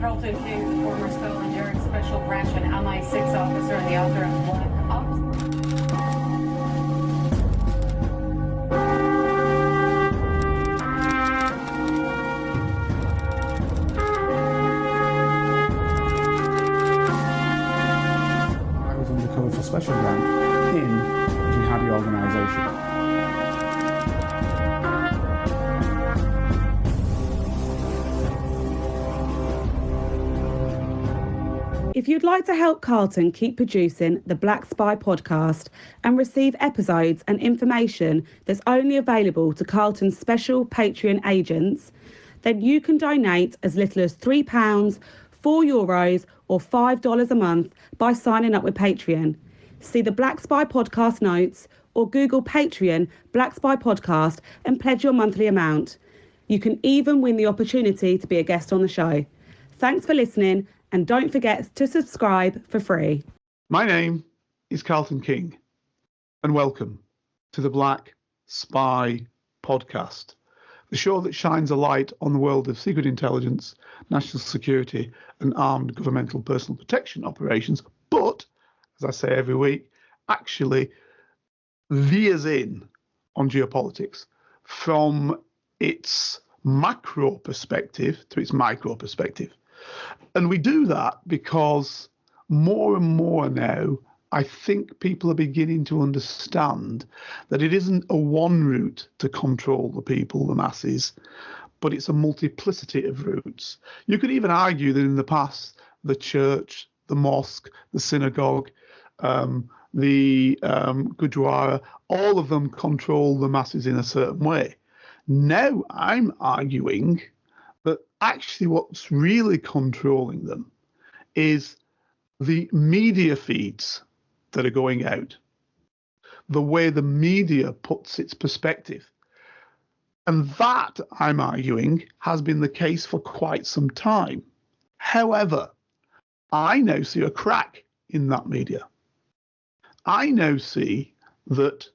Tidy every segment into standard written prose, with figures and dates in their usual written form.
Carlton King, former Scotland Yard Special Branch and MI6 officer and the author of Black Ops. I was undercover for Special Branch in a jihadi organisation. If you'd like to help Carlton keep producing the Black Spy podcast and receive episodes and information that's only available to Carlton's special Patreon agents, then you can donate as little as £3, €4 or $5 a month by signing up with Patreon. See the Black Spy podcast notes or Google Patreon Black Spy podcast and pledge your monthly amount. You can even win the opportunity to be a guest on the show. Thanks for listening. And don't forget to subscribe for free. My name is Carlton King, and welcome to the Black Spy podcast, the show that shines a light on the world of secret intelligence, national security, and armed governmental personal protection operations, but, as I say every week, actually veers in on geopolitics from its macro perspective to its micro perspective. And we do that because more and more now, I think people are beginning to understand that it isn't a one route to control the people, the masses, but it's a multiplicity of routes. You could even argue that in the past, the church, the mosque, the synagogue, the Gurdwara, all of them control the masses in a certain way. Now I'm arguing that actually what's really controlling them is the media feeds that are going out, the way the media puts its perspective. And that, I'm arguing, has been the case for quite some time. However, I now see a crack in that media. I now see that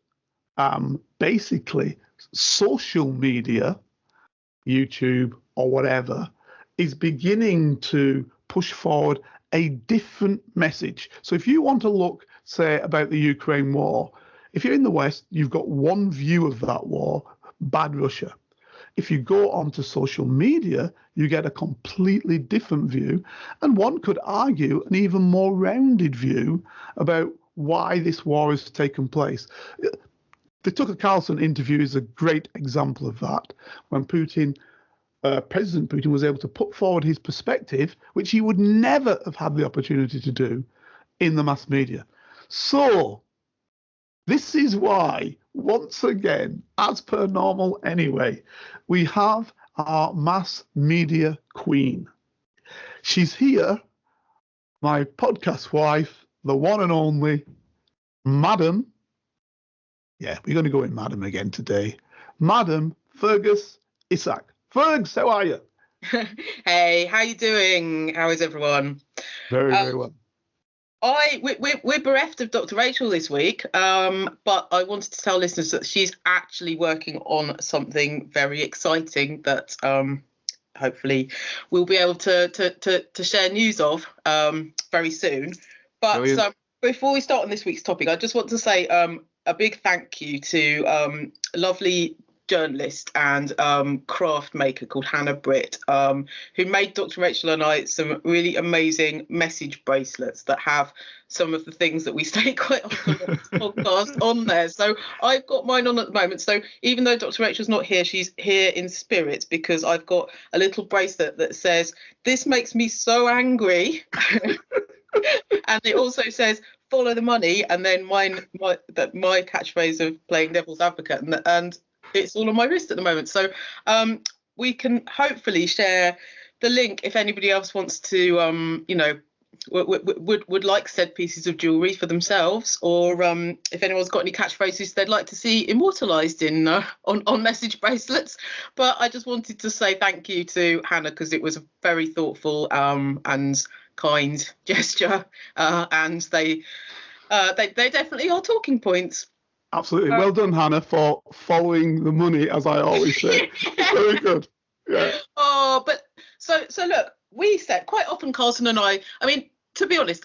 basically social media, YouTube or whatever, is beginning to push forward a different message. So if you want to look, say, about the Ukraine war, if you're in the West, you've got one view of that war, bad Russia. If you go onto social media, you get a completely different view, and one could argue an even more rounded view about why this war has taken place. The Tucker Carlson interview is a great example of that, when President Putin was able to put forward his perspective, which he would never have had the opportunity to do in the mass media. So this is why, once again, as per normal anyway, we have our mass media queen. She's here, my podcast wife, the one and only Madam, yeah, we're going to go in Madam again today, Madam Firgas Esack. Firgs, how are you? Hey, how you doing? How is everyone? Very well. We're bereft of Dr. Rachel this week, but I wanted to tell listeners that she's actually working on something very exciting that hopefully we'll be able to share news of very soon. But before we start on this week's topic, I just want to say a big thank you to a lovely journalist and craft maker called Hannah Britt, who made Dr. Rachel and I some really amazing message bracelets that have some of the things that we say quite often on this podcast on there. So I've got mine on at the moment. So even though Dr. Rachel's not here, she's here in spirit, because I've got a little bracelet that says, "This makes me so angry." And it also says, "Follow the money," and then my catchphrase of playing devil's advocate, and it's all on my wrist at the moment. So we can hopefully share the link if anybody else wants to, would like said pieces of jewellery for themselves, or if anyone's got any catchphrases they'd like to see immortalised in on message bracelets. But I just wanted to say thank you to Hannah, because it was a very thoughtful and kind gesture, and they definitely are talking points. Absolutely. Well done, Hannah, for following the money, as I always say. Very good. Yeah. Oh, but so look, we said, quite often Carlton and I mean, to be honest,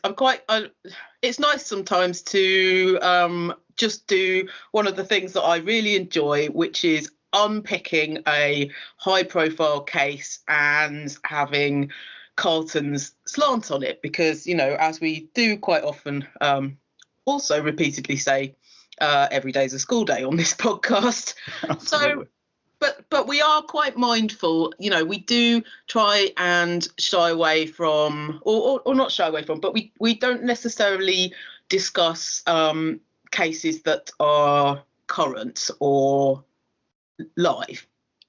it's nice sometimes to just do one of the things that I really enjoy, which is unpicking a high profile case and having Carlton's slant on it, because, you know, as we do quite often also repeatedly say, every day's a school day on this podcast. Absolutely. So but we are quite mindful, you know, we do try and shy away from, or not shy away from, but we don't necessarily discuss cases that are current or live.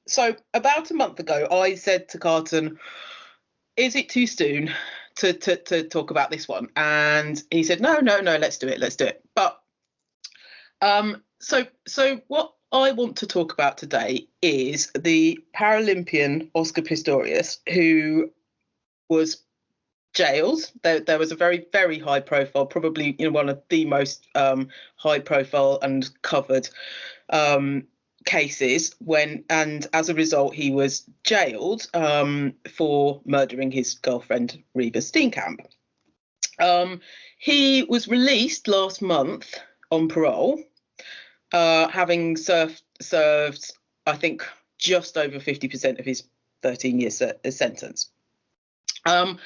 So about a month ago, I said to Carlton, is it too soon to talk about this one? And he said, no, let's do it. But so what I want to talk about today is the Paralympian Oscar Pistorius, who was jailed. There was a very, very high profile, probably, you know, one of the most high profile and covered cases and as a result he was jailed for murdering his girlfriend Reva Steenkamp. He was released last month on parole, having served I think just over 50% of his 13-year sentence. I'll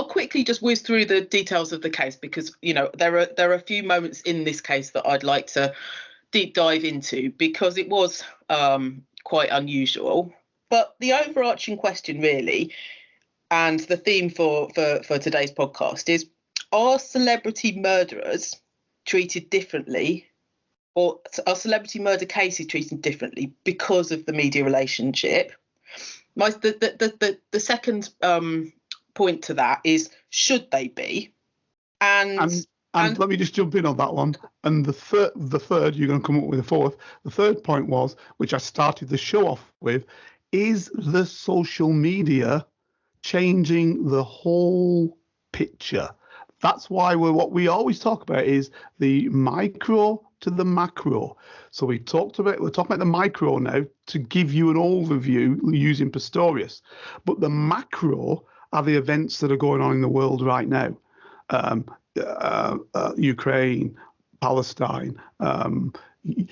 quickly just whiz through the details of the case, because, you know, there are a few moments in this case that I'd like to deep dive into, because it was quite unusual. But the overarching question really, and the theme for today's podcast, is, are celebrity murderers treated differently, or are celebrity murder cases treated differently because of the media relationship? The second point to that is, should they be? And let me just jump in on that one. And the third, you're going to come up with a fourth. The third point was, which I started the show off with, is the social media changing the whole picture? That's why what we always talk about is the micro to the macro. So we're talking about the micro now to give you an overview using Pistorius. But the macro are the events that are going on in the world right now. Ukraine, Palestine.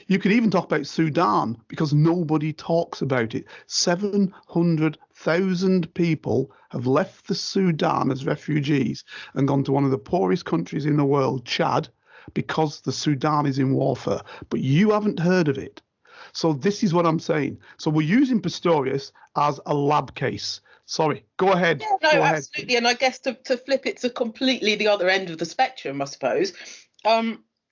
You could even talk about Sudan, because nobody talks about it. 700,000 people have left the Sudan as refugees and gone to one of the poorest countries in the world, Chad, because the Sudan is in warfare. But you haven't heard of it. So this is what I'm saying. So we're using Pistorius as a lab case. Sorry, go ahead. Yeah, no, absolutely. And I guess to flip it to completely the other end of the spectrum, I suppose,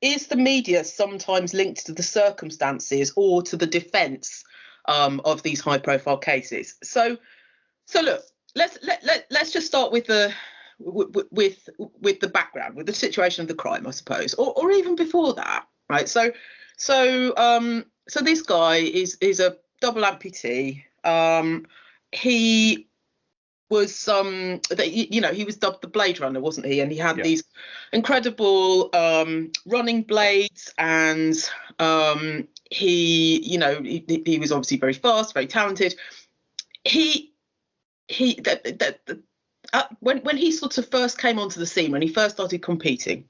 is the media sometimes linked to the circumstances or to the defence of these high-profile cases? So look, let's just start with the background, with the situation of the crime, I suppose, or even before that, right? So this guy is a double amputee. He was he was dubbed the Blade Runner, wasn't he? And he had these incredible running blades, and he was obviously very fast, very talented. When he sort of first came onto the scene, when he first started competing,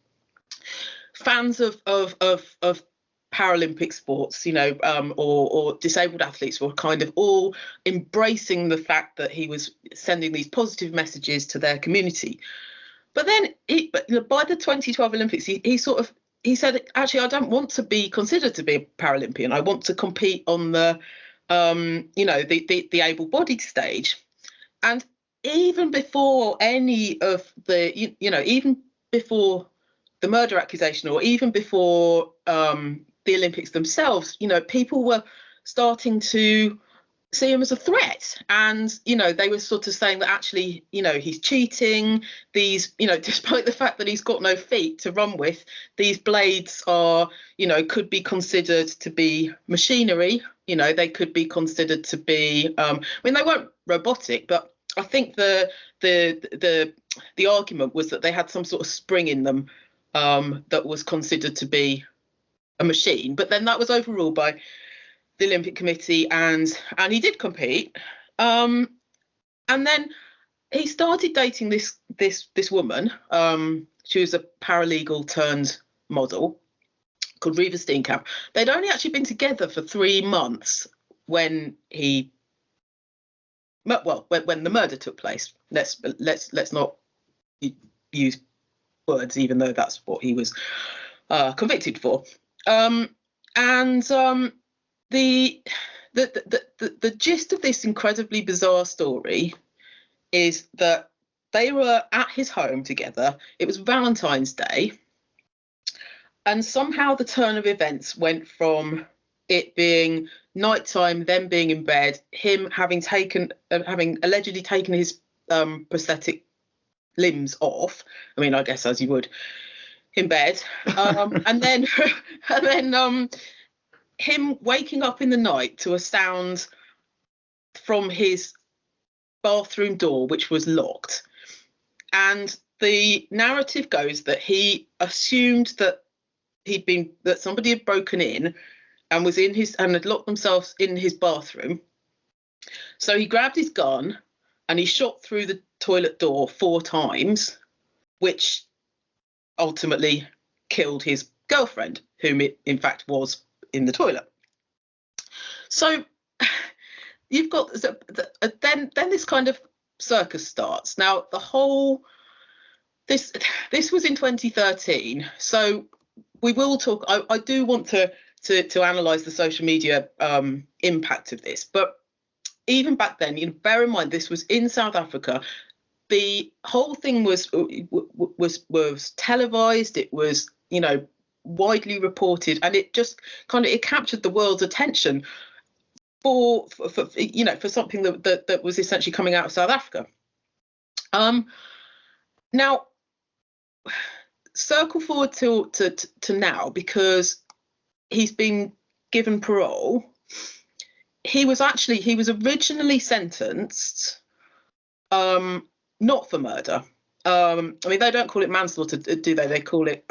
fans of Paralympic sports, or disabled athletes, were kind of all embracing the fact that he was sending these positive messages to their community. But then by the 2012 Olympics, he said, actually, I don't want to be considered to be a Paralympian. I want to compete on the able-bodied stage. And even before any of the, even before the murder accusation, or even before the Olympics themselves, people were starting to see him as a threat. And, they were sort of saying that actually, he's cheating. These, despite the fact that he's got no feet to run with, these blades are, could be considered to be machinery. They could be considered to be, they weren't robotic, but I think the argument was that they had some sort of spring in them that was considered to be a machine. But then that was overruled by the Olympic Committee, and he did compete. And then he started dating this woman. She was a paralegal turned model called Reva Steenkamp. They'd only actually been together for 3 months when when the murder took place. Let's not use words, even though that's what he was convicted for. The gist of this incredibly bizarre story is that they were at his home together. It was Valentine's Day, and somehow the turn of events went from it being nighttime, them being in bed, him having allegedly taken his prosthetic limbs off. I mean, I guess as you would in bed, and then him waking up in the night to a sound from his bathroom door, which was locked. And the narrative goes that he assumed that somebody had broken in and had locked themselves in his bathroom. So he grabbed his gun and he shot through the toilet door 4 times, which ultimately killed his girlfriend, whom it in fact was in the toilet. So you've got then this kind of circus starts. Now the whole this was in 2013, so we will talk. I do want to analyse the social media impact of this, but even back then, bear in mind this was in South Africa. The whole thing was televised. It was widely reported, and it just it captured the world's attention for something that was essentially coming out of South Africa. Now circle forward to now, because he's been given parole. He was originally sentenced not for murder. I mean, they don't call it manslaughter, do they? They call it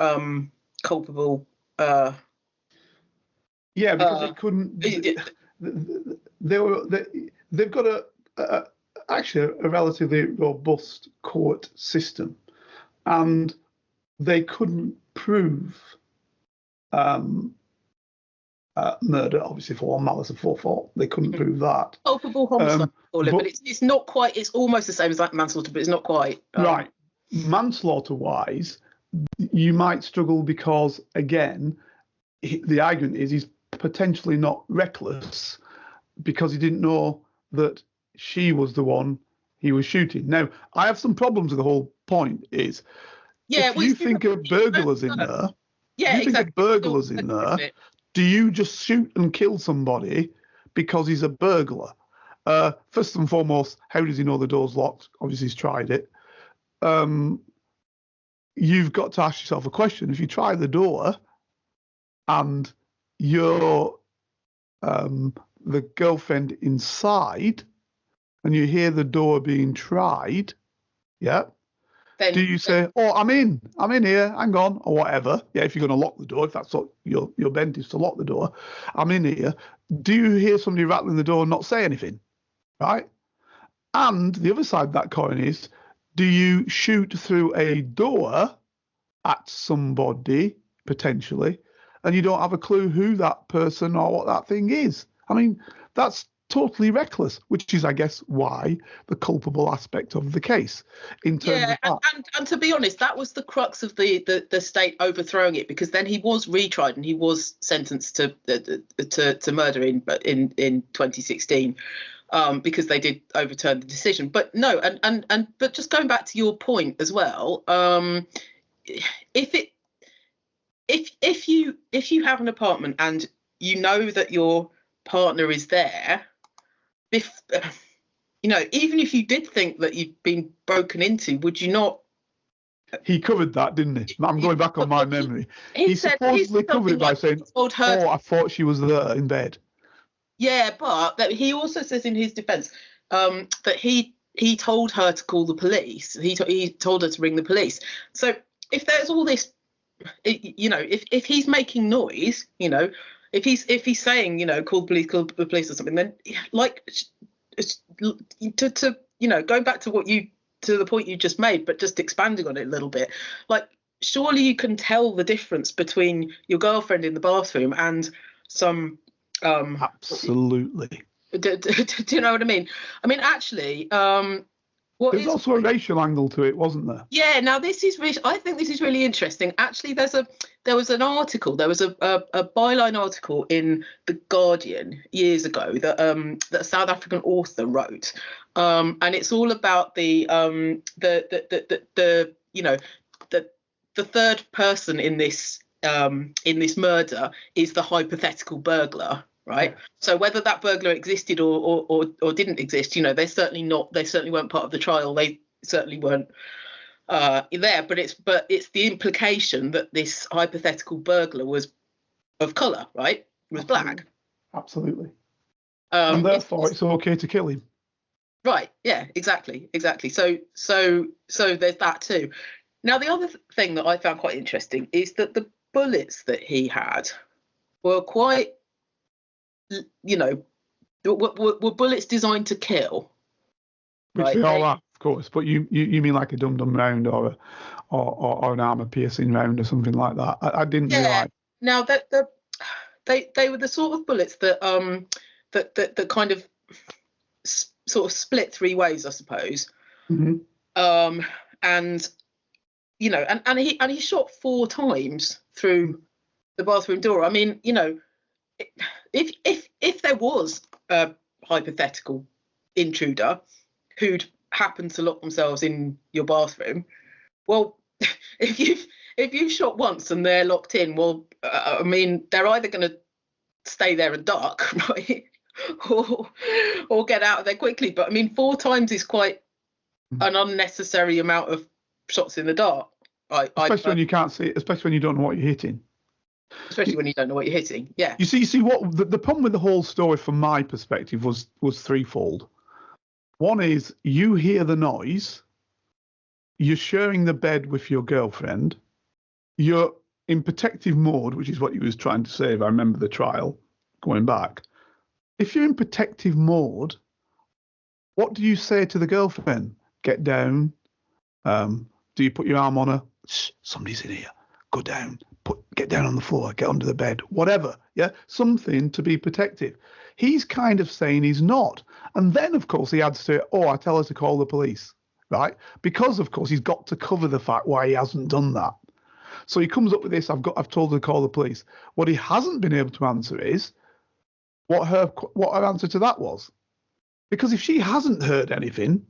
culpable. Yeah, because they couldn't. They've got actually a relatively robust court system, and they couldn't prove murder, obviously, for malice of forethought. They couldn't prove that. Culpable homicide, but it's not quite. It's almost the same as like manslaughter, but it's not quite. Right. Manslaughter-wise, you might struggle because, again, the argument is he's potentially not reckless because he didn't know that she was the one he was shooting. Now, I have some problems with the whole point. Is if you think of burglars in there, do you just shoot and kill somebody because he's a burglar? First and foremost, how does he know the door's locked? Obviously, he's tried it. You've got to ask yourself a question. If you try the door and you're the girlfriend inside and you hear the door being tried, yeah, do you say, "Oh, I'm in here, hang on," or whatever? Yeah, if you're going to lock the door, if that's what your bent is to lock the door, I'm in here. Do you hear somebody rattling the door and not say anything, right? And the other side of that coin is, do you shoot through a door at somebody potentially, and you don't have a clue who that person or what that thing is? I mean, that's totally reckless, which is, I guess, why the culpable aspect of the case. In terms of and to be honest, that was the crux of the state overthrowing it, because then he was retried and he was sentenced to murder in 2016, because they did overturn the decision. But no, but just going back to your point as well, if you have an apartment and you know that your partner is there, even if you did think that you'd been broken into, would you not? He covered that, didn't he? I'm going back on my memory. He supposedly covered it by saying, "Oh, I thought she was there in bed." Yeah, but he also says in his defence that he told her to call the police. He told her to ring the police. So if there's all this, if he's making noise, if he's saying, call the police or something, then going back to what you to the point you just made, but just expanding on it a little bit, like, surely you can tell the difference between your girlfriend in the bathroom and some. Absolutely. Do you know what I mean? I mean, actually, there's also a racial angle to it, wasn't there? Yeah. Now I think this is really interesting. Actually, there was an article. There was a byline article in the Guardian years ago that a South African author wrote, and it's all about the third person in this murder is the hypothetical burglar. Right. So whether that burglar existed or didn't exist, they're certainly weren't part of the trial. They certainly weren't there. But it's the implication that this hypothetical burglar was of colour, right? Was black. Absolutely. And therefore, it's okay to kill him. Right. Yeah. Exactly. So there's that too. Now, the other thing that I found quite interesting is that the bullets that he had were quite. Were bullets designed to kill? Which right? They all are, of course. But you mean like a dum-dum round or an armour-piercing round or something like that? I didn't realise. Now they were the sort of bullets that that kind of sort of split three ways, I suppose. Mm-hmm. And he shot 4 times through the bathroom door. I mean, if there was a hypothetical intruder who'd happened to lock themselves in your bathroom, well, if you've shot once and they're locked in, well, I mean, they're either going to stay there and duck, right, or get out of there quickly. But I mean, 4 times is quite an unnecessary amount of shots in the dark. Especially when you can't see it, especially when you don't know what you're hitting. Especially when you don't know what you're hitting. Yeah. You see what the problem with the whole story from my perspective was threefold. One is you hear the noise, you're sharing the bed with your girlfriend, you're in protective mode, which is what he was trying to say if I remember the trial going back. If you're in protective mode, what do you say to the girlfriend? Get down. Do you put your arm on her? Shh, somebody's in here. Go down. Get down on the floor. Get under the bed. Whatever. Yeah, something to be protective. He's kind of saying he's not. And then, of course, he adds to it, I tell her to call the police, right? Because, of course, he's got to cover the fact why he hasn't done that. So he comes up with this, I've told her to call the police. What he hasn't been able to answer is what her answer to that was. Because if she hasn't heard anything,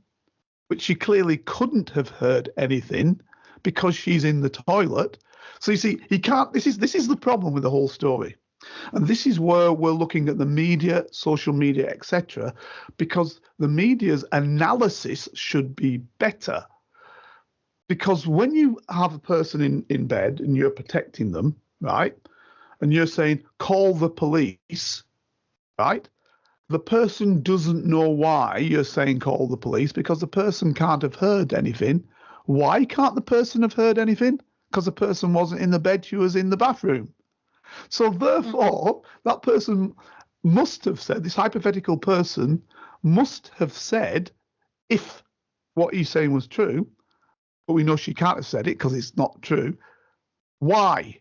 which she clearly couldn't have heard anything because she's in the toilet. So you see, he can't, this is the problem with the whole story. And this is where we're looking at the media, social media, etc., because the media's analysis should be better. Because when you have a person in bed and you're protecting them, right, and you're saying, call the police, right, the person doesn't know why you're saying call the police because the person can't have heard anything. Why can't the person have heard anything? Because the person wasn't in the bed, she was in the bathroom. So therefore, that person must have said, this hypothetical person must have said, if what he's saying was true, but we know she can't have said it because it's not true, why?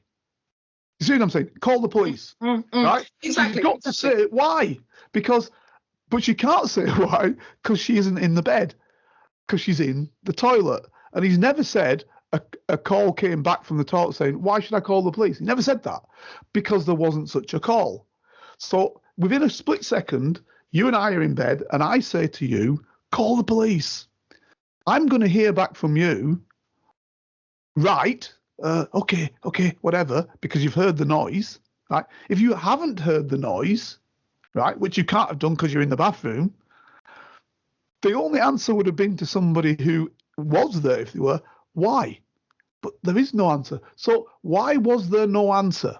You see what I'm saying? Call the police, right? Exactly. You've got to say why, but she can't say why because she isn't in the bed, because she's in the toilet. And he's never said a call came back from the toilet saying, why should I call the police? He never said that because there wasn't such a call. So within a split second, you and I are in bed and I say to you, call the police. I'm going to hear back from you, right? Okay, whatever, because you've heard the noise, right? If you haven't heard the noise, right, which you can't have done because you're in the bathroom, the only answer would have been to somebody who was there if they were, why? But there is no answer. So why was there no answer?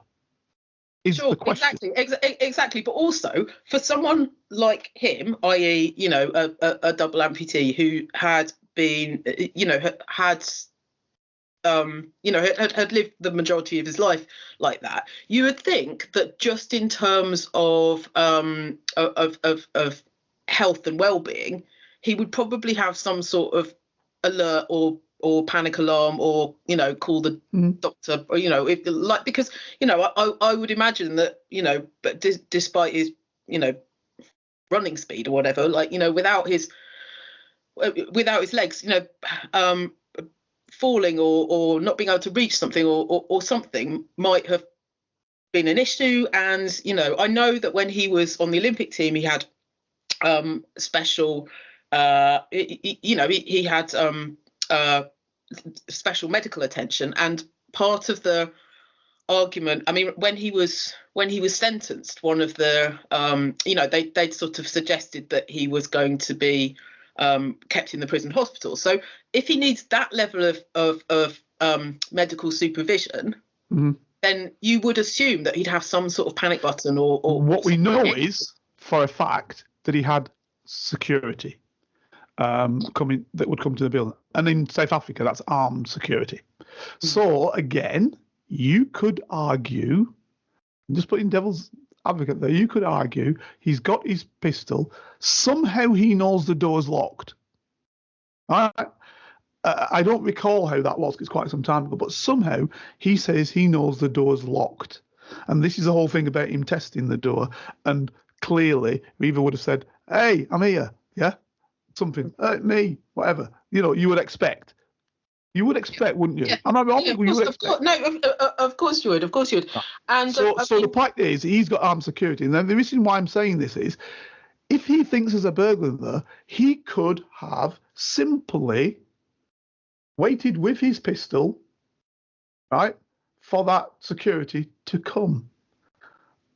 Is the question. Exactly. But also for someone like him, i.e., a double amputee who had been, had lived the majority of his life like that, you would think that just in terms of health and well-being, he would probably have some sort of alert or panic alarm, or call the doctor, or if because I would imagine that but despite his running speed or whatever, without his legs, falling or not being able to reach something or something might have been an issue. And I know that when he was on the Olympic team, he had special he had special medical attention. And part of the argument, I mean, when he was sentenced, one of the they'd sort of suggested that he was going to be kept in the prison hospital. So if he needs that level of medical supervision, then you would assume that he'd have some sort of panic button or what we know is for a fact that he had security coming that would come to the building, and in South Africa that's armed security. So again, you could argue, I'm just putting devil's advocate there, you could argue he's got his pistol, somehow he knows the door's locked. I don't recall how that was, it's quite some time ago, but somehow he says he knows the door's locked. And this is the whole thing about him testing the door, and clearly Reva would have said, hey, I'm here, yeah, something, me, whatever, you would expect. You would expect, wouldn't you? Yeah. Am I wrong? Yeah, of course you would. Of course you would. And so the point is, he's got armed security. And then the reason why I'm saying this is, if he thinks there's a burglar there, he could have simply waited with his pistol, right, for that security to come.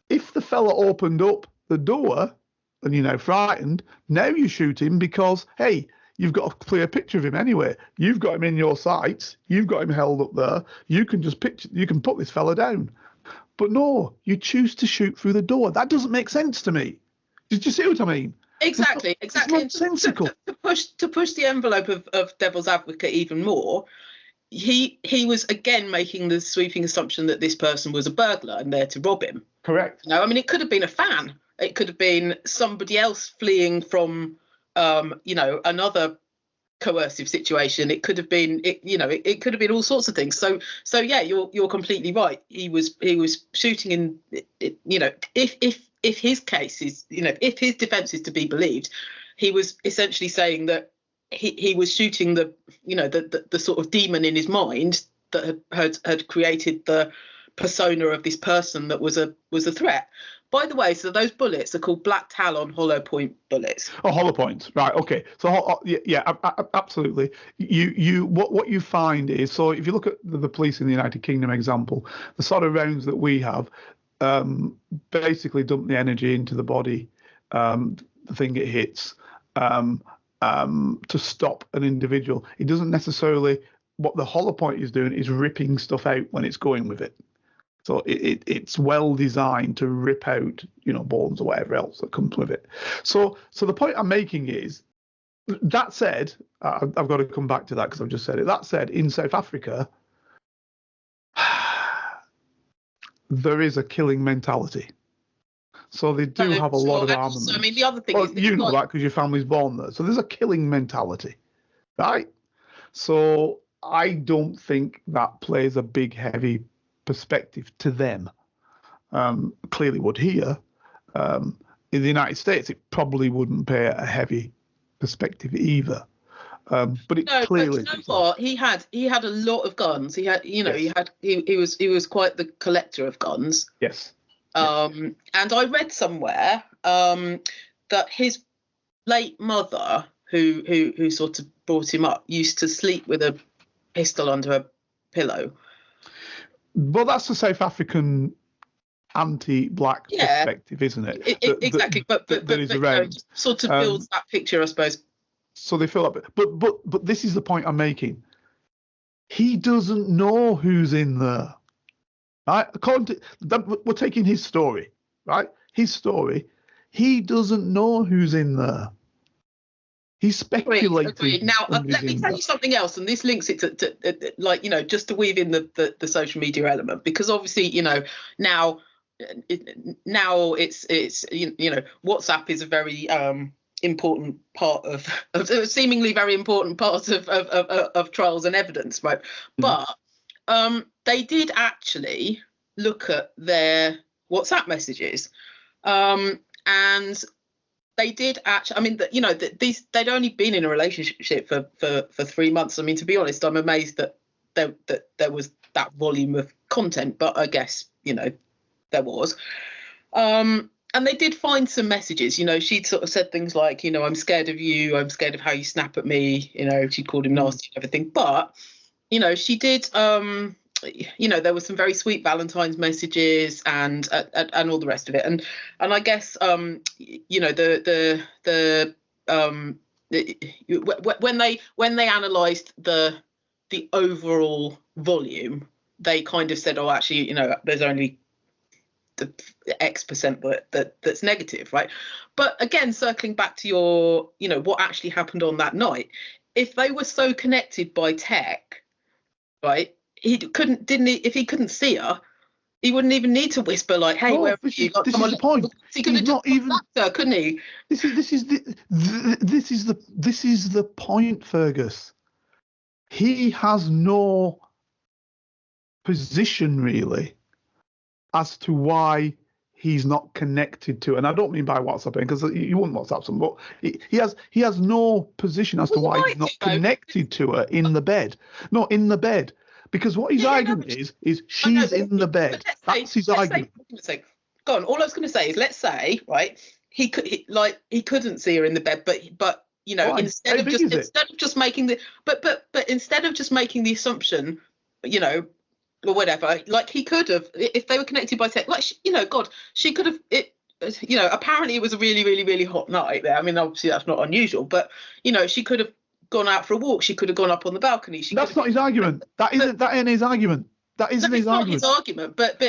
If the fella opened up the door and you're now frightened, now you shoot him because, hey, you've got a clear picture of him anyway. You've got him in your sights. You've got him held up there. You can just you can put this fella down. But no, you choose to shoot through the door. That doesn't make sense to me. Did you see what I mean? Exactly. It's nonsensical. To push the envelope of devil's advocate even more, he was again making the sweeping assumption that this person was a burglar and there to rob him. Correct. I mean, it could have been a fan. It could have been somebody else fleeing from another coercive situation. It could have been it could have been all sorts of things. So yeah, you're completely right. He was shooting in, if his case is, if his defense is to be believed, he was essentially saying that he was shooting the sort of demon in his mind that had created the persona of this person that was a threat. By the way, so those bullets are called black talon hollow point bullets. Oh, hollow points, right? Okay, so yeah, absolutely. What you find is, so if you look at the police in the United Kingdom example, the sort of rounds that we have basically dump the energy into the body, the thing it hits, to stop an individual. It doesn't necessarily. What the hollow point is doing is ripping stuff out when it's going with it. So it's well designed to rip out, bones or whatever else that comes with it. So the point I'm making is, that said, I've got to come back to that because I've just said it. That said, in South Africa, there is a killing mentality. So they do have a lot of armament. I mean, the other thing is, you know that because your family's born there. So there's a killing mentality, right? So I don't think that plays a big, heavy perspective to them. Clearly would here. In the United States, it probably wouldn't pay a heavy perspective either. But it clearly. But you know what? He had a lot of guns. He had, yes. he was quite the collector of guns. Yes. And I read somewhere that his late mother, who sort of brought him up, used to sleep with a pistol under her pillow. Well, that's the South African anti-black perspective, isn't it? Exactly, but just sort of builds that picture, I suppose. So they fill up, but this is the point I'm making. He doesn't know who's in there, right? According to that, we're taking his story, right? His story. He doesn't know who's in there. He's speculating. Agreed. Now, let me tell you something else, and this links it to just to weave in the social media element, because obviously, now it's WhatsApp is a very important part of a seemingly very important part of trials and evidence, right? But they did actually look at their WhatsApp messages, and they did actually. I mean, they'd only been in a relationship for 3 months. I mean, to be honest, I'm amazed that there was that volume of content, but I guess there was. And they did find some messages. She'd sort of said things like, I'm scared of you. I'm scared of how you snap at me. She called him nasty and everything. But she did. There were some very sweet Valentine's messages and all the rest of it. And I guess when they analysed the overall volume, they kind of said, oh, actually, there's only the X percent that's negative, right? But again, circling back to your, what actually happened on that night, if they were so connected by tech, right? If he couldn't see her, he wouldn't even need to whisper like, "Hey, where are you?" This is the point. He could have just slapped her, couldn't he? This is the point, Fergus. He has no position really as to why he's not connected to, and I don't mean by WhatsApp, because you wouldn't WhatsApp someone, but he has no position as to why he's not connected to her in the bed. No, in the bed. Because what his argument is she's in the bed. That's his argument. Go on. All I was going to say is, let's say, right, he couldn't see her in the bed, but instead of just making the assumption, or whatever, like he could have, if they were connected by tech, like she could have it. Apparently it was a really, really, really hot night there. I mean, obviously that's not unusual, but she could have gone out for a walk. She could have gone up on the balcony. That's not his argument. That ain't his argument. That isn't his argument. Not his argument. But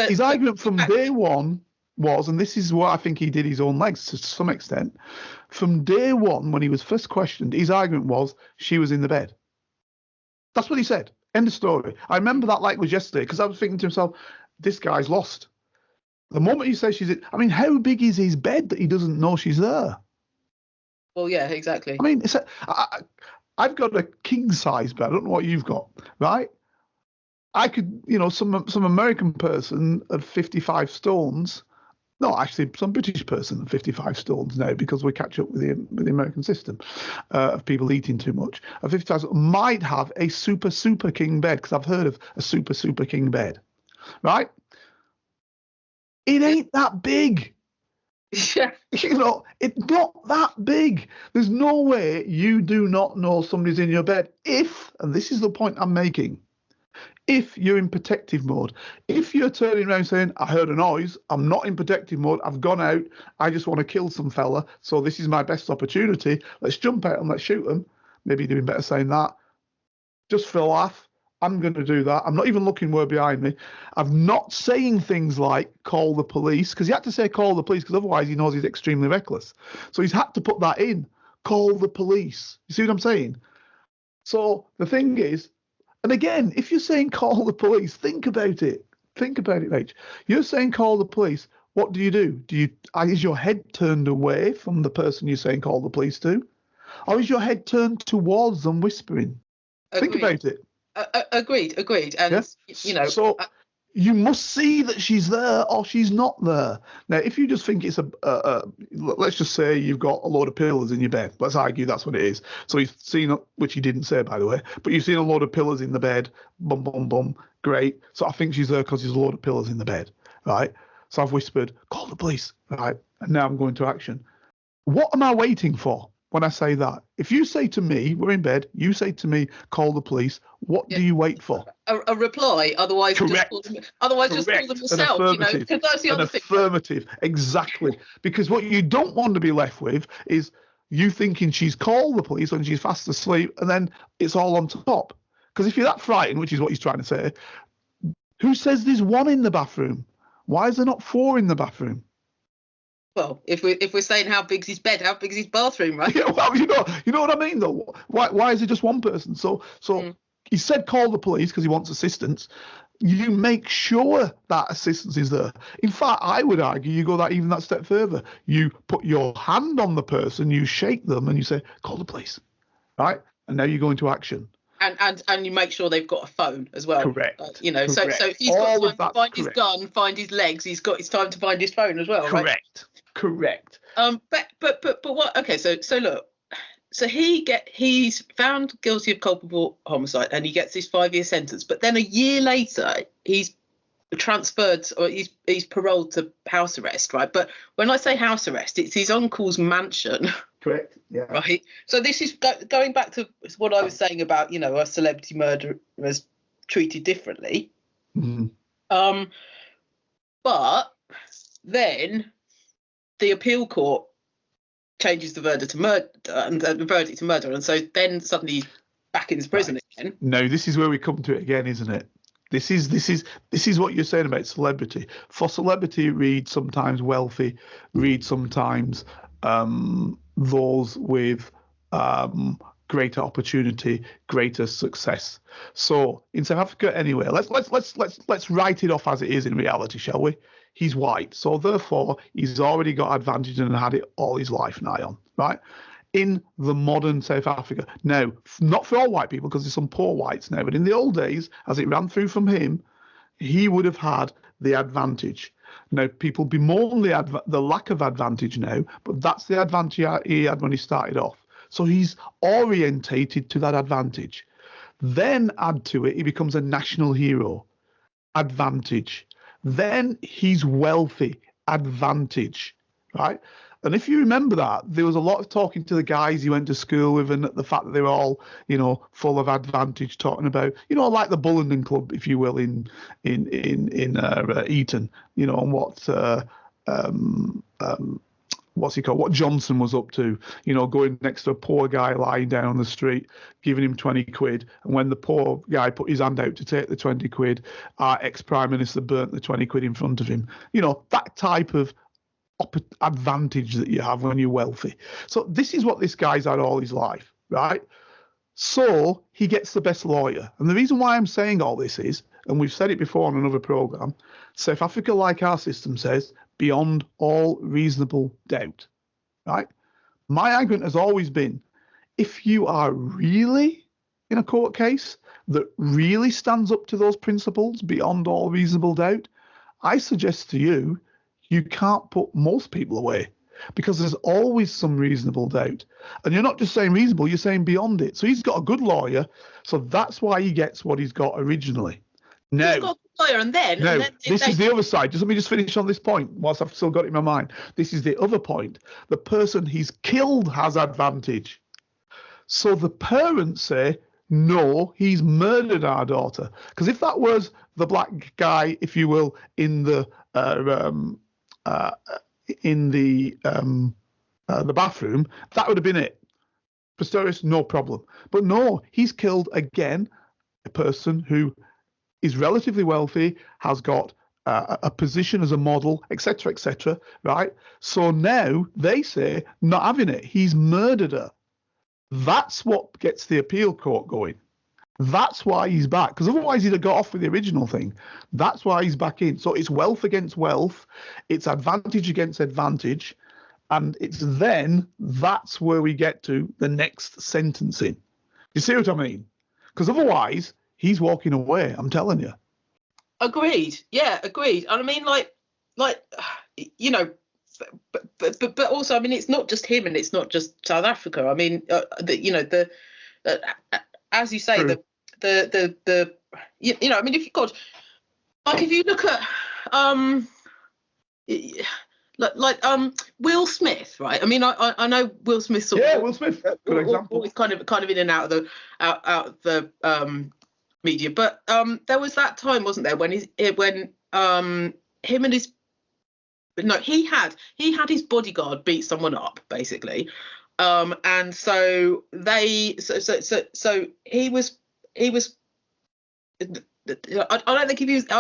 his argument from day one was, and this is what I think he did his own legs to some extent. From day one, when he was first questioned, his argument was she was in the bed. That's what he said. End of story. I remember that like it was yesterday, because I was thinking to myself, this guy's lost. The moment he says she's in, I mean, how big is his bed that he doesn't know she's there? Well, yeah, exactly. I mean, I've got a king size bed. I don't know what you've got, right? I could, some American person at 55 stones. No, actually, some British person at 55 stones now, because we catch up with the American system of people eating too much. At 55 might have a super king bed, because I've heard of a super king bed, right? It ain't that big. Yeah. It's not that big. There's no way you do not know somebody's in your bed if, and this is the point I'm making, if you're in protective mode. If you're turning around saying, I heard a noise, I'm not in protective mode, I've gone out, I just want to kill some fella, so this is my best opportunity, let's jump out and let's shoot him. Maybe you're doing better saying that. Just for a laugh, I'm going to do that. I'm not even looking where behind me. I'm not saying things like call the police, because he had to say call the police, because otherwise he knows he's extremely reckless. So he's had to put that in, call the police. You see what I'm saying? So the thing is, and again, if you're saying call the police, think about it. Think about it, Rach. You're saying call the police. What do? Is your head turned away from the person you're saying call the police to? Or is your head turned towards them whispering? Agreed. Think about it. Agreed. And, So you must see that she's there or she's not there. Now, if you just think it's let's just say you've got a load of pillows in your bed. Let's argue that's what it is. So you've seen, which you didn't say, by the way, but you've seen a load of pillows in the bed. Bum, bum, bum. Great. So I think she's there because there's a load of pillows in the bed, right? So I've whispered, call the police, right? And now I'm going to action. What am I waiting for when I say that? If you say to me, we're in bed, you say to me, call the police, what do you wait for? A reply, otherwise Correct. just call them yourself, because that's the other thing. Affirmative, exactly. Because what you don't want to be left with is you thinking she's called the police when she's fast asleep, and then it's all on top. Because if you're that frightened, which is what he's trying to say, who says there's one in the bathroom? Why is there not 4 in the bathroom? Well, if we're saying how big's his bed, how big's his bathroom, right? Yeah, well, you know what I mean, though. Why is it just one person? So he said call the police because he wants assistance. you make sure that assistance is there. In fact, I would argue you go even that step further. You put your hand on the person, you shake them, and you say, "Call the police," right? And now you go into action. And you make sure they've got a phone as well. Correct. So if he's got time to find his gun, find his legs, it's time to find his phone as well. Correct. Right? Correct. But what? Okay. So look. So he's found guilty of culpable homicide, and he gets his 5-year sentence. But then a year later, he's transferred, or he's paroled to house arrest, right? But when I say house arrest, it's his uncle's mansion. Correct. Yeah. Right. So this is going back to what I was saying about, a celebrity murderers treated differently. Mm-hmm. But then the appeal court changes the verdict to murder, and so then suddenly he's back in his prison again. No, this is where we come to it again, isn't it? This is what you're saying about celebrity. For celebrity, read sometimes wealthy, read sometimes those with greater opportunity, greater success. So in South Africa, anyway, let's write it off as it is in reality, shall we? He's white, so therefore he's already got advantage and had it all his life nigh on, right? In the modern South Africa, now, not for all white people, because there's some poor whites now, but in the old days, as it ran through from him, he would have had the advantage. Now, people bemoan the lack of advantage now, but that's the advantage he had when he started off. So he's orientated to that advantage. Then add to it, he becomes a national hero. Advantage. Then he's wealthy. Advantage. Right? And if you remember that, there was a lot of talking to the guys he went to school with, and the fact that they were all, full of advantage, talking about, like the Bullingdon Club, if you will, in Eton, and what's he called? What Johnson was up to, going next to a poor guy lying down on the street, giving him 20 quid. And when the poor guy put his hand out to take the 20 quid, our ex-Prime Minister burnt the 20 quid in front of him. That type of advantage that you have when you're wealthy. So this is what this guy's had all his life, right? So he gets the best lawyer. And the reason why I'm saying all this is, and we've said it before on another program, South Africa, like our system says, beyond all reasonable doubt, right? My argument has always been, if you are really in a court case that really stands up to those principles beyond all reasonable doubt, I suggest to you, you can't put most people away, because there's always some reasonable doubt. And you're not just saying reasonable, you're saying beyond it. So he's got a good lawyer, so that's why he gets what he's got originally. Now, he's got a lawyer, and then this is the other side. Let me just finish on this point whilst I've still got it in my mind. This is the other point. The person he's killed has advantage. So the parents say, no, he's murdered our daughter. Because if that was the black guy, if you will, in the bathroom, that would have been it. Pistorius, no problem. But no, he's killed again a person who is relatively wealthy, has got a position as a model, etc., right? So now they say, not having it, he's murdered her. That's what gets the appeal court going. That's why he's back, because otherwise he'd have got off with the original thing. That's why he's back in. So it's wealth against wealth, it's advantage against advantage, and it's then that's where we get to the next sentencing. You see what I mean? Because otherwise he's walking away, I'm telling you. Agreed. Yeah, agreed. And I mean, but also, I mean, it's not just him, and it's not just South Africa. I mean, as you say, True. I mean, if you look at Will Smith, right? I mean, I know Will Smith Will Smith, good example. Always kind of in and out of the media, but there was that time, wasn't there, when him and his he had his bodyguard beat someone up, basically. And so he was I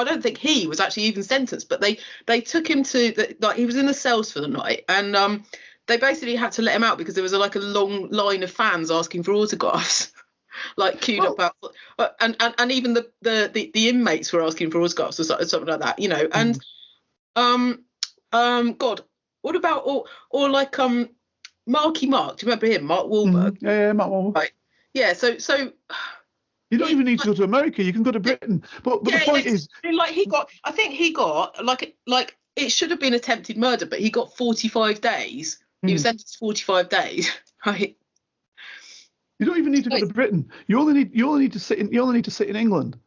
don't think he was actually even sentenced, but they took him to he was in the cells for the night, and they basically had to let him out because there was a long line of fans asking for autographs. like queued up out, and even the inmates were asking for autographs or something like that, and God, what about or like Marky Mark? Do you remember him, Mark Wahlberg? Yeah, Mark Wahlberg. Right. Yeah, so you don't even need to go to America. You can go to Britain. But the point is, like I think he got like it should have been attempted murder, but he got 45 days. He was sentenced to 45 days, right? You don't even need to go to Britain. You only need to sit in England.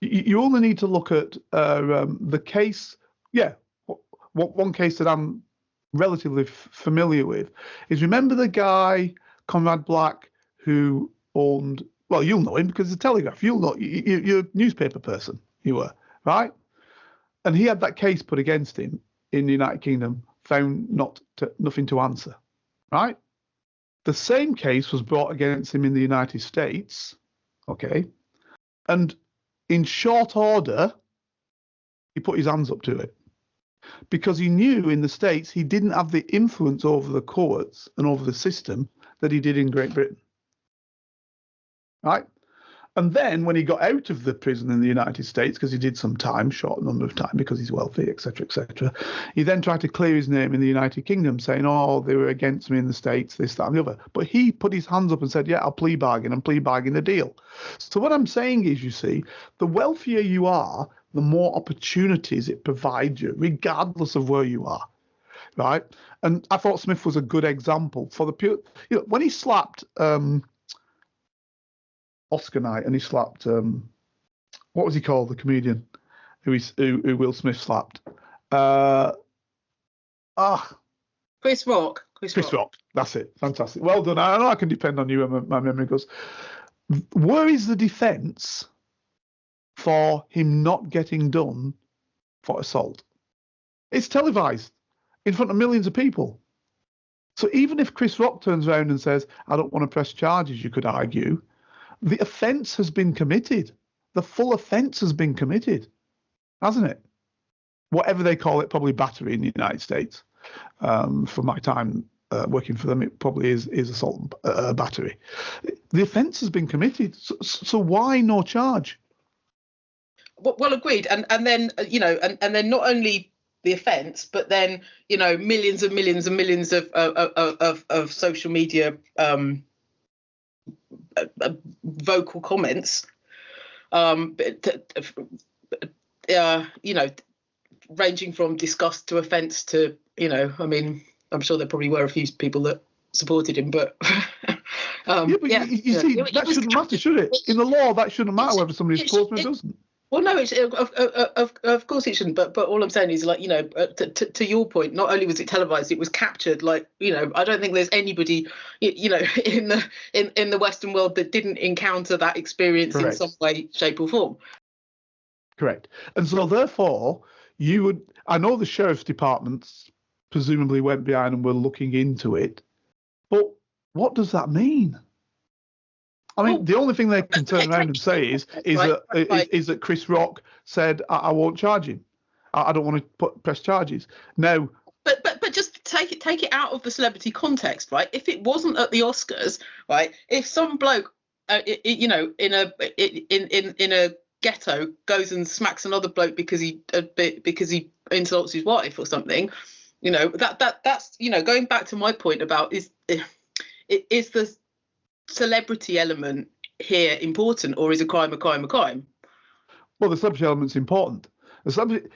You only need to look at the case. Yeah, one case that I'm relatively familiar with is, remember the guy Conrad Black who owned, well, you'll know him because the Telegraph. You'll know, you're a newspaper person. You were, right? And he had that case put against him in the United Kingdom, found nothing to answer, right? The same case was brought against him in the United States, okay? And in short order, he put his hands up to it because he knew in the States he didn't have the influence over the courts and over the system that he did in Great Britain, right? And then when he got out of the prison in the United States, because he did some time, short number of time, because he's wealthy, etc., he then tried to clear his name in the United Kingdom, saying, oh, they were against me in the States, this, that, and the other. But he put his hands up and said, yeah, I'll plea bargain and plea bargain the deal. So what I'm saying is, you see, the wealthier you are, the more opportunities it provides you, regardless of where you are, right? And I thought Smith was a good example for the pure, when he slapped Oscar night and he slapped what was he called, the comedian who Will Smith slapped, Chris Rock. Chris Rock, that's it. Fantastic, well done. I know I can depend on you when my memory goes. Where is the defense for him not getting done for assault? It's televised in front of millions of people. So even if Chris Rock turns around and says, I don't want to press charges, you could argue the offence has been committed. The full offence has been committed, hasn't it? Whatever they call it, probably battery in the United States. For my time working for them, it probably is assault battery. The offence has been committed. So why no charge? Well, agreed. And then and then not only the offence, but then millions and millions and millions of social media vocal comments, ranging from disgust to offence to, I mean, I'm sure there probably were a few people that supported him, but you see, that shouldn't matter, should it? In the law, that shouldn't matter whether somebody supports me or doesn't. Well, no, of course it shouldn't. But all I'm saying is, like, to your point, not only was it televised, it was captured. Like, I don't think there's anybody, in the Western world that didn't encounter that experience. Correct. In some way, shape, or form. Correct. And so, therefore, I know the sheriff's departments presumably went behind and were looking into it, but what does that mean? I mean, the only thing they can turn around and say is that Chris Rock said, I won't charge him. I don't want to press charges. Now, but just take it out of the celebrity context, right? If it wasn't at the Oscars, right? If some bloke, in a ghetto goes and smacks another bloke because he insults his wife or something, that's going back to my point about is the celebrity element here important, or is a crime a crime a crime? Well, the celebrity element's important.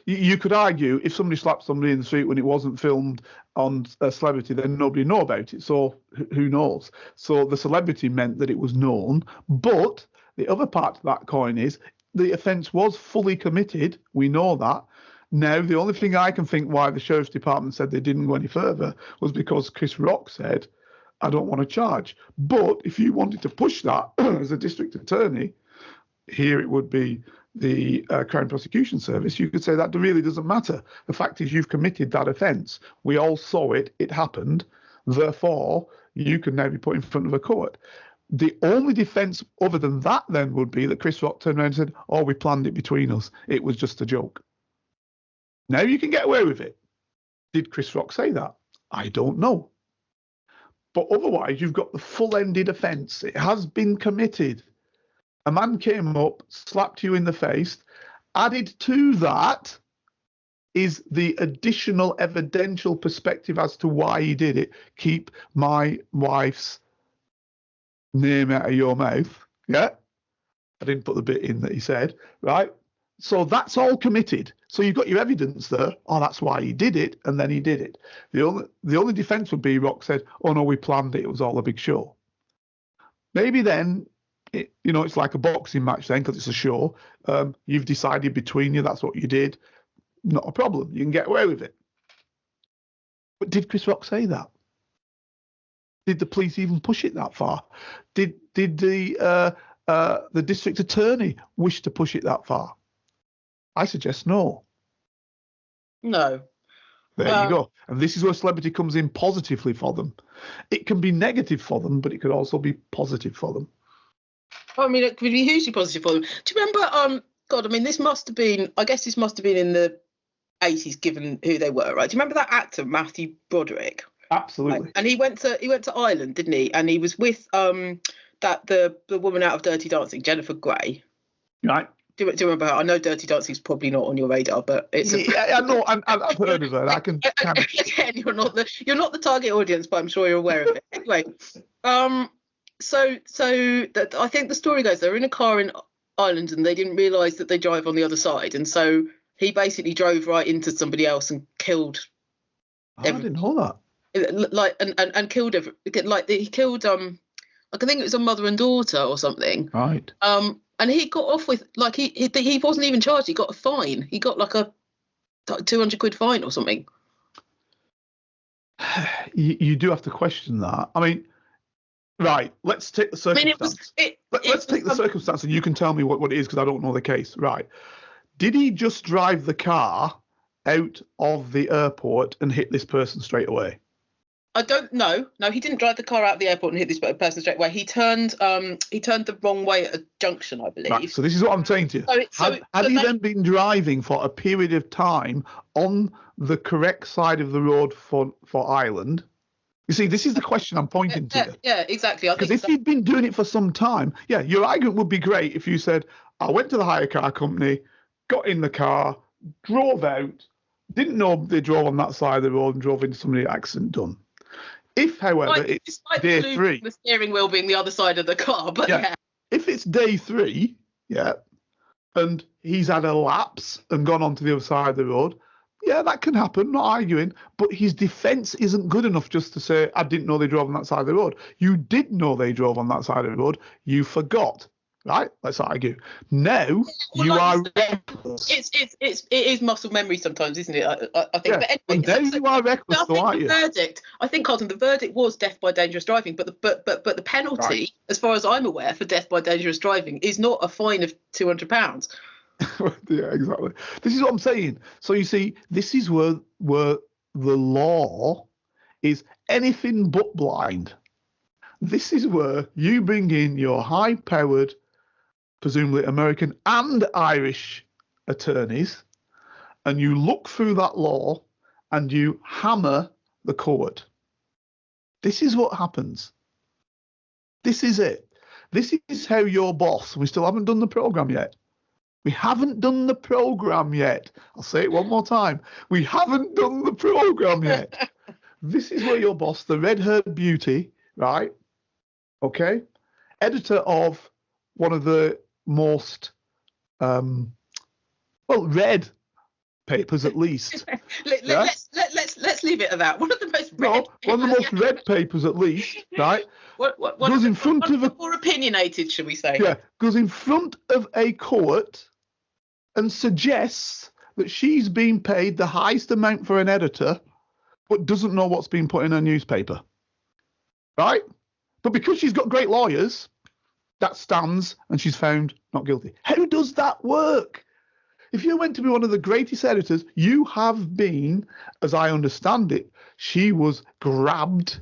You could argue if somebody slapped somebody in the street when it wasn't filmed on a celebrity, then nobody know about it. So who knows? So the celebrity meant that it was known. But the other part of that coin is the offence was fully committed. We know that. Now, the only thing I can think why the sheriff's department said they didn't go any further was because Chris Rock said, I don't want to charge. But if you wanted to push that as a district attorney, here it would be the Crown Prosecution Service, you could say that really doesn't matter. The fact is you've committed that offence. We all saw it. It happened. Therefore, you can now be put in front of a court. The only defence other than that then would be that Chris Rock turned around and said, oh, we planned it between us. It was just a joke. Now you can get away with it. Did Chris Rock say that? I don't know. But otherwise, you've got the full-ended offence. It has been committed. A man came up, slapped you in the face. Added to that is the additional evidential perspective as to why he did it. Keep my wife's name out of your mouth. Yeah? I didn't put the bit in that he said, right? So that's all committed. So you've got your evidence there. Oh, that's why he did it, and then he did it. The only defence would be Rock said, oh no, we planned it. It was all a big show. Maybe then, it's like a boxing match then because it's a show. You've decided between you that's what you did. Not a problem. You can get away with it. But did Chris Rock say that? Did the police even push it that far? Did the district attorney wish to push it that far? I suggest no. No. There you go. And this is where celebrity comes in positively for them. It can be negative for them, but it could also be positive for them. I mean, it could be hugely positive for them. Do you remember? This must have been in the 80s, given who they were, right? Do you remember that actor Matthew Broderick? Absolutely. Right? And he went to Ireland, didn't he? And he was with the woman out of Dirty Dancing, Jennifer Grey. Right. Do you remember her? I know Dirty Dancing is probably not on your radar, but it's. I know. I've heard of her. I can. Again, you're not the target audience, but I'm sure you're aware of it. Anyway, so I think the story goes they were in a car in Ireland and they didn't realise that they drive on the other side, and so he basically drove right into somebody else and killed. I didn't know that. And killed he killed I think it was a mother and daughter or something. Right. And he got off with he wasn't even charged. He got a fine. He got like a £200 fine or something. You do have to question that. I mean, right. Let's take the circumstance. Let's take the circumstance, and you can tell me what it is because I don't know the case. Right. Did he just drive the car out of the airport and hit this person straight away? I don't know. No, he didn't drive the car out of the airport and hit this person straight away. He turned the wrong way at a junction, I believe. Right, so this is what I'm saying to you. Had he then been driving for a period of time on the correct side of the road for Ireland? You see, this is the question I'm pointing to. Yeah, exactly. Because if he'd been doing it for some time, your argument would be great if you said, I went to the hire car company, got in the car, drove out, didn't know they drove on that side of the road and drove into somebody's accident done. If, however, it's day 3, the steering wheel being the other side of the car, but yeah. If it's day 3, and he's had a lapse and gone onto the other side of the road, that can happen. Not arguing, but his defence isn't good enough just to say I didn't know they drove on that side of the road. You did know they drove on that side of the road. You forgot. Right, let's argue. Now you are reckless. It is muscle memory sometimes, isn't it? I think. Yeah. But anyway, now you are reckless, though, aren't you? Verdict. I think, Carlton, the verdict was death by dangerous driving, but the penalty, as far as I'm aware, for death by dangerous driving is not a fine of £200. Yeah, exactly. This is what I'm saying. So you see, this is where the law is anything but blind. This is where you bring in your high-powered, presumably American and Irish attorneys, and you look through that law and you hammer the court. This is what happens. This is it. This is how your boss, we still haven't done the programme yet. We haven't done the programme yet. I'll say it one more time. We haven't done the programme yet. This is where your boss, the red-haired beauty, right? Okay? Editor of one of the most read papers, at least. Let's leave it at that. One of the most read. One of the most read papers, at least, right? Goes in front of a more opinionated, shall we say? Yeah, goes in front of a court and suggests that she's been paid the highest amount for an editor, but doesn't know what's been put in her newspaper, right? But because she's got great lawyers, that stands and she's found not guilty. How does that work? If you went to be one of the greatest editors, you have been, as I understand it, she was grabbed,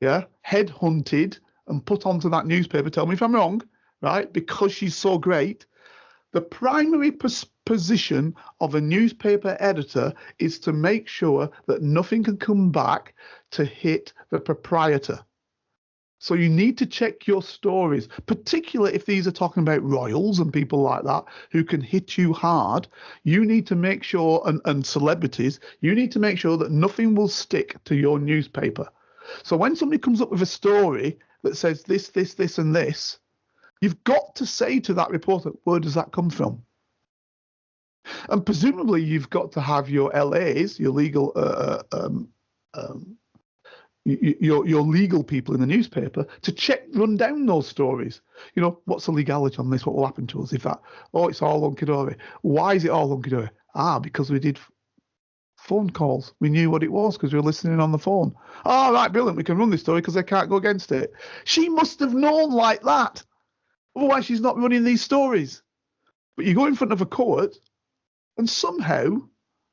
headhunted and put onto that newspaper. Tell me if I'm wrong, right? Because she's so great. The primary position of a newspaper editor is to make sure that nothing can come back to hit the proprietor. So you need to check your stories, particularly if these are talking about royals and people like that who can hit you hard. You need to make sure, and celebrities, you need to make sure that nothing will stick to your newspaper. So when somebody comes up with a story that says this, this, this, and this, you've got to say to that reporter, where does that come from? And presumably you've got to have your LAs, your legal your legal people in the newspaper to run down those stories. You know, what's the legality on this? What will happen to us if that? Oh, it's all hunky-dory. Why is it all hunky-dory? Because we did phone calls. We knew what it was because we were listening on the phone. Oh, right, brilliant. We can run this story because they can't go against it. She must have known like that. Otherwise, she's not running these stories. But you go in front of a court and somehow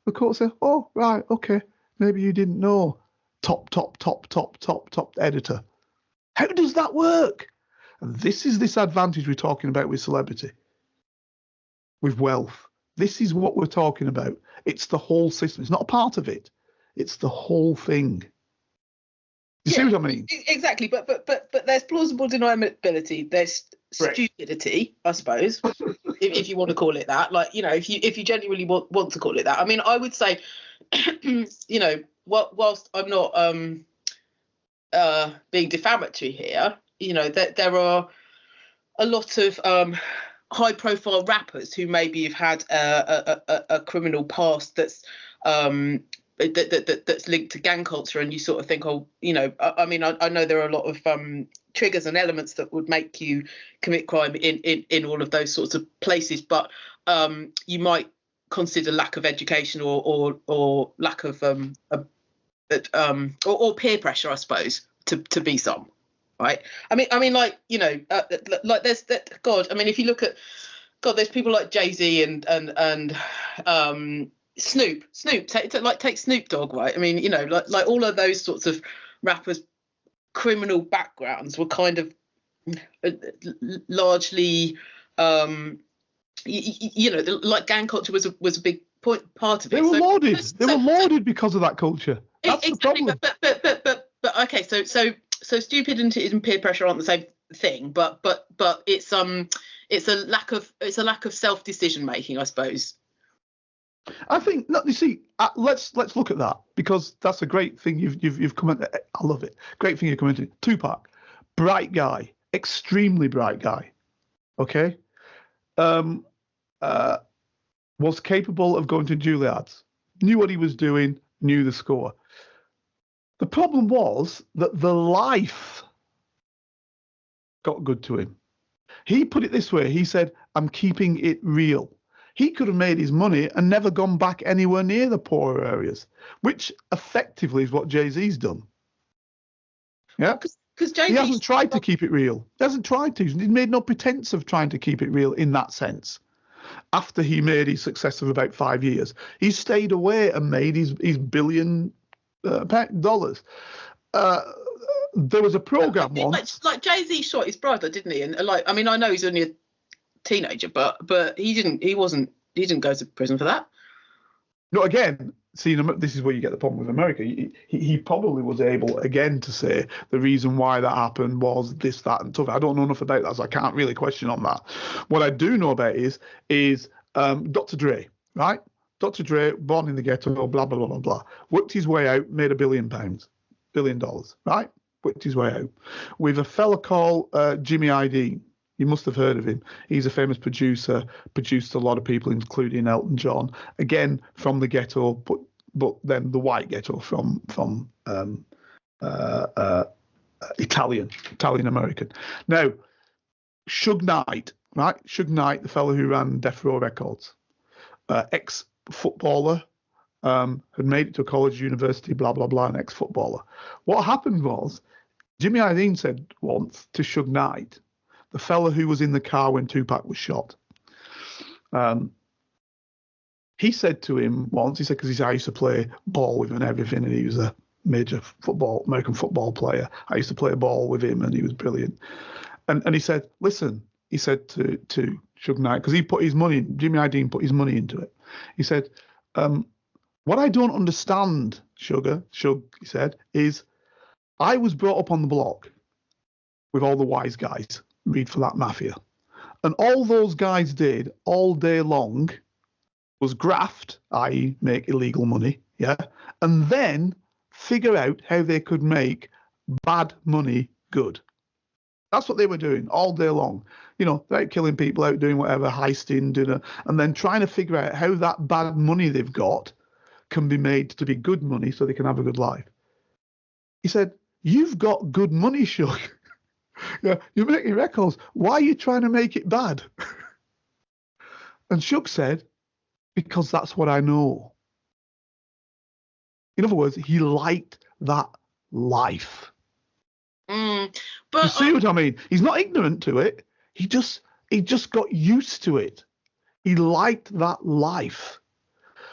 the court says, oh, right, okay, maybe you didn't know. Top editor. How does that work? And this is this advantage we're talking about with celebrity, with wealth. This is what we're talking about. It's the whole system. It's not a part of it. It's the whole thing. You see what I mean? Exactly. But there's plausible deniability. There's stupidity, I suppose, if you want to call it that. Like, you know, if you genuinely want to call it that. I mean, I would say, you know, whilst I'm not being defamatory here, you know, there are a lot of high-profile rappers who maybe have had a criminal past that's that's linked to gang culture, and you sort of think, oh, you know, I mean, I know there are a lot of triggers and elements that would make you commit crime in all of those sorts of places, but you might consider lack of education or lack of or peer pressure, I suppose, to be some, right? I mean, like, you know, like there's that. God, I mean, if you look at there's people like Jay-Z and Snoop. Take Snoop Dogg, right? I mean, you know, like all of those sorts of rappers' criminal backgrounds were kind of largely, you know, like gang culture was a big part of it. They were lauded. They were lauded because of that culture. That's exactly, the problem. But okay, so stupidity and peer pressure aren't the same thing, but it's a lack of self decision making, I suppose. I think, look, you see, let's look at that, because that's a great thing you've commented. I love it. Great thing you commented. Tupac, bright guy, extremely bright guy. Okay, was capable of going to Juilliard's, knew what he was doing, knew the score. The problem was that the life got good to him. He put it this way. He said, I'm keeping it real. He could have made his money and never gone back anywhere near the poorer areas, which effectively is what Jay-Z's done. Yeah, because he hasn't tried to keep it real. He hasn't tried to. He made no pretense of trying to keep it real in that sense. After he made his success of about 5 years, he stayed away and made his $1 billion. There was a program once. Like Jay-Z shot his brother, didn't he? And like, I mean, I know he's only a teenager, but he didn't go to prison for that. No, again, see, this is where you get the problem with America. He probably was able again to say the reason why that happened was this, that, and stuff. I don't know enough about that, so I can't really question on that. What I do know about is Dr. Dre, right? Dr. Dre, born in the ghetto, blah, blah, blah, blah, blah. Worked his way out, made $1 billion, $1 billion, right? Worked his way out. With a fella called Jimmy Iovine. You must have heard of him. He's a famous producer, produced a lot of people, including Elton John. Again, from the ghetto, but then the white ghetto from Italian American. Now, Suge Knight, right? Suge Knight, the fellow who ran Death Row Records, ex-footballer, had made it to a college, university, blah, blah, blah, an ex-footballer. What happened was, Jimmy Iovine said once to Suge Knight, the fella who was in the car when Tupac was shot, he said to him once, he said, because I used to play ball with him and everything, and he was a major American football player. I used to play ball with him, and he was brilliant. And he said, listen, he said to Suge Knight, because he put his money, Jimmy Iovine put his money into it. He said, what I don't understand, Suge, he said, is I was brought up on the block. with all the wise guys. Read for that mafia. And all those guys did all day long was graft, i.e. make illegal money, yeah, and then figure out how they could make bad money good. That's what they were doing all day long. You know, they're out killing people, out doing whatever, heisting, and then trying to figure out how that bad money they've got can be made to be good money so they can have a good life. He said, you've got good money, Shug. Yeah, you're making records. Why are you trying to make it bad? And Shug said, because that's what I know. In other words, he liked that life. But You see what I mean? He's not ignorant to it. He just got used to it. He liked that life.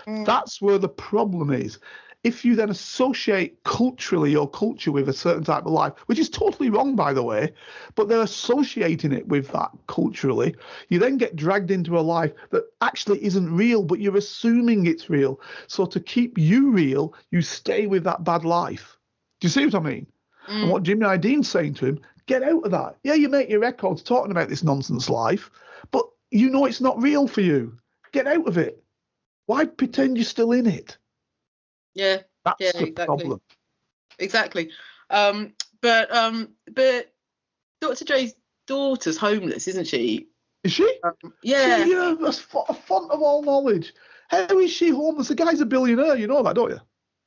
That's where the problem is. If you then associate culturally your culture with a certain type of life, which is totally wrong, by the way, but they're associating it with that culturally, you then get dragged into a life that actually isn't real, but you're assuming it's real. So to keep you real, you stay with that bad life. Do you see what I mean? And what Jimmy Idene's saying to him, get out of that. Yeah, you make your records talking about this nonsense life, but you know it's not real for you. Get out of it. Why pretend you're still in it? Yeah, that's the exactly. problem. Exactly. But Dr. Dre's daughter's homeless, isn't she? Is she? Yeah. Yeah, that's a font of all knowledge. How is she homeless? The guy's a billionaire. You know that, don't you?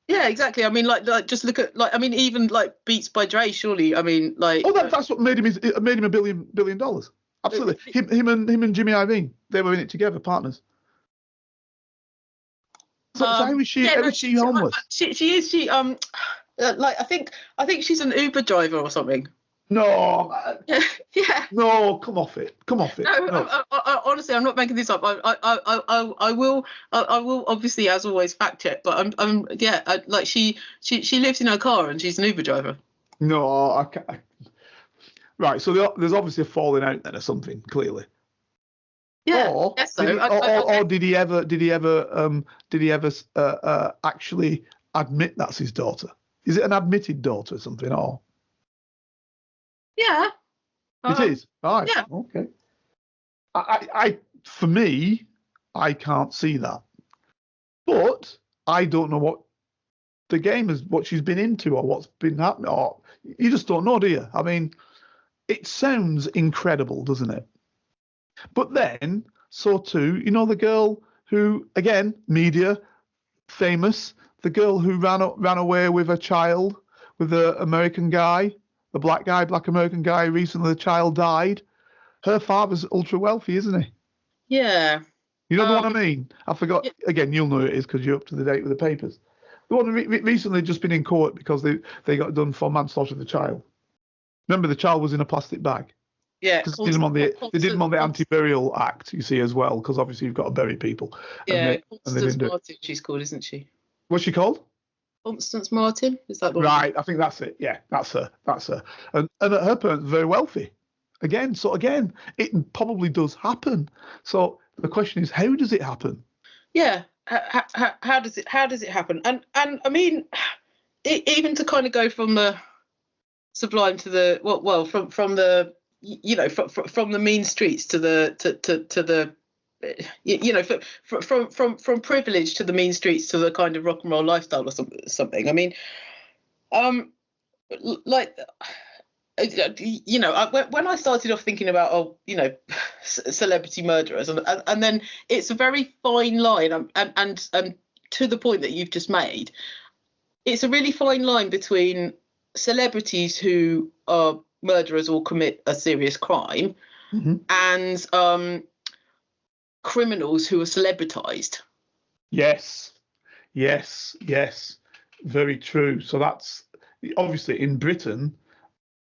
Yeah, exactly. I mean, like just look at even Beats by Dre. Surely, I mean, like. Oh, that's what made him $1 billion. Absolutely. Him and Jimmy Iovine, they were in it together, partners. So how is she homeless? She is. I think she's an Uber driver or something. No. Yeah. No, come off it. No. I, honestly, I'm not making this up. I will obviously, as always, fact check. But she lives in her car and she's an Uber driver. No, I can't. Right. So there's obviously a falling out then or something, clearly. Yeah. Or, yes, so. Did he ever actually admit that's his daughter? Is it an admitted daughter or something? Or yeah, it is. Right. Yeah. Okay. For me, I can't see that. But I don't know what the game is, what she's been into, or what's been happening. Or you just don't know, do you? I mean, it sounds incredible, doesn't it? But then, so too, you know, the girl who, again, media, famous, the girl who ran away with a child, with the American guy, the black American guy, recently the child died. Her father's ultra wealthy, isn't he? Yeah. You know the one I mean? I forgot. Yeah. Again, you'll know who it is because you're up to the date with the papers. The one recently just been in court because they got done for manslaughter of the child. Remember, the child was in a plastic bag. Yeah, because they did them on the Anti-Burial Act, you see, as well, because obviously you've got to bury people. Yeah, Constance Martin, she's called, isn't she? What's she called? Constance Martin, is that one? Right, I think that's it. Yeah, that's her. And her parents are very wealthy. Again, it probably does happen. So the question is, how does it happen? Yeah, how does it happen? And I mean, even to kind of go from the sublime to the from the from the mean streets to the from privilege to the mean streets to the kind of rock and roll lifestyle or something. I mean, when I started off thinking about celebrity murderers, and then it's a very fine line, and to the point that you've just made, it's a really fine line between celebrities who are murderers or commit a serious crime, and criminals who are celebritized. Yes, very true. So that's obviously in Britain.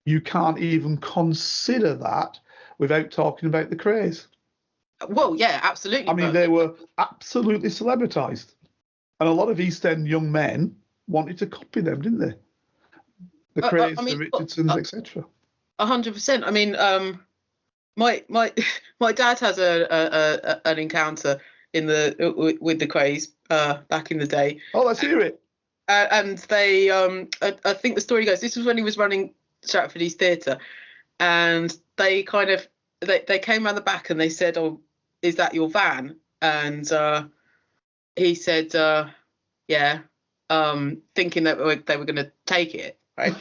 You can't even consider that without talking about the craze. Well, yeah, absolutely. I mean, they were absolutely celebritized, and a lot of East End young men wanted to copy them, didn't they? The craze, the Richardsons, etc. 100%. I mean, my dad has an encounter with the craze back in the day. Oh, let's hear it. And they, I think the story goes, this was when he was running Stratford East Theatre, and they kind of they came around the back and they said, "Oh, is that your van?" And he said, "Yeah," thinking that they were going to take it, right?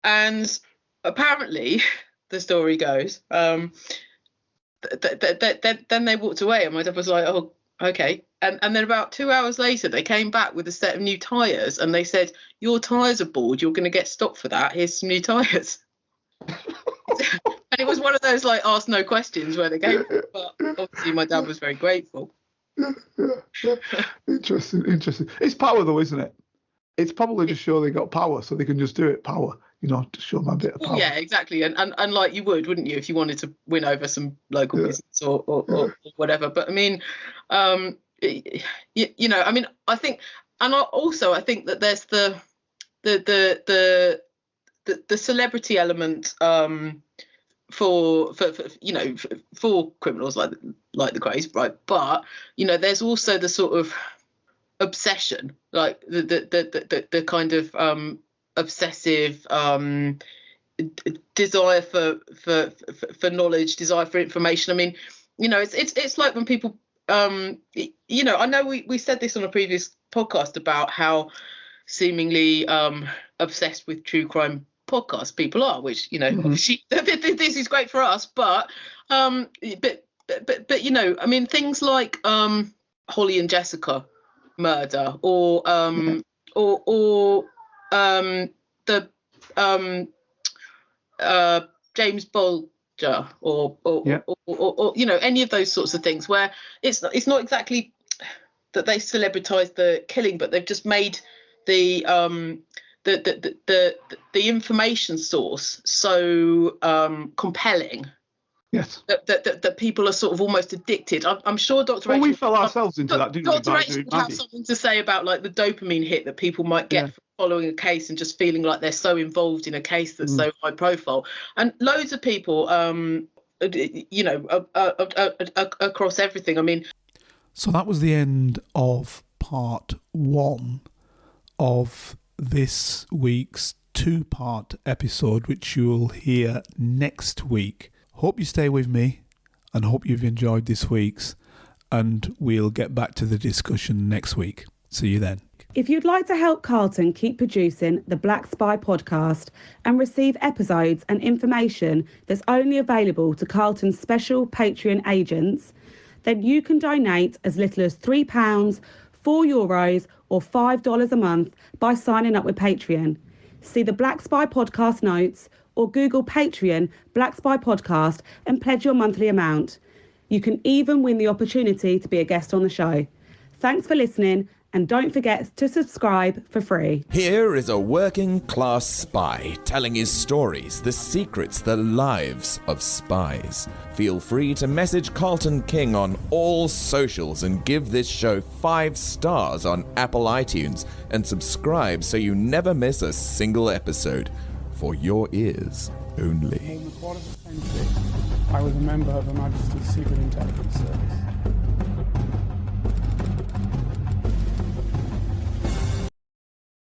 And apparently, the story goes, then they walked away, and my dad was like, "Oh, okay." And then about 2 hours later, they came back with a set of new tyres, and they said, "Your tyres are bored. You're going to get stopped for that. Here's some new tyres." And it was one of those like ask no questions where they came from, but obviously my dad was very grateful. Yeah. Interesting. It's power though, isn't it? It's probably to show they got power, so they can just do it. Power, to show them a bit of power. Yeah, exactly. And like you would, wouldn't you, if you wanted to win over some local business or whatever. But I mean, I think, and I think that there's the celebrity element for criminals like the Greys, right? But there's also the sort of obsession, like the kind of obsessive desire for knowledge, desire for information. I mean, it's like when people I know we said this on a previous podcast about how seemingly obsessed with true crime podcast people are, which obviously this is great for us, but I mean things like Holly and Jessica murder, or the James Bulger, or any of those sorts of things where it's not exactly that they celebritise the killing, but they've just made the information source so compelling, yes, that people are sort of almost addicted. I'm sure Dr. Rachel, we fell ourselves into that, didn't we? Dr. Rachel would have something to say about like the dopamine hit that people might get from following a case and just feeling like they're so involved in a case that's so high profile. And loads of people, across everything. I mean, so that was the end of part 1 of this week's 2-part episode, which you'll hear next week. Hope you stay with me and hope you've enjoyed this week's, and we'll get back to the discussion next week. See you then. If you'd like to help Carlton keep producing the Black Spy podcast and receive episodes and information that's only available to Carlton's special Patreon agents, then you can donate as little as £3, €4 or $5 a month by signing up with Patreon. See the Black Spy podcast notes or Google Patreon Black Spy podcast and pledge your monthly amount. You can even win the opportunity to be a guest on the show. Thanks for listening, and don't forget to subscribe for free. Here is a working class spy telling his stories, the secrets, the lives of spies. Feel free to message Carlton King on all socials and give this show 5 stars on Apple iTunes and subscribe so you never miss a single episode. For your ears only. For more than a quarter of a century, I was a member of Her Majesty's Secret Intelligence Service.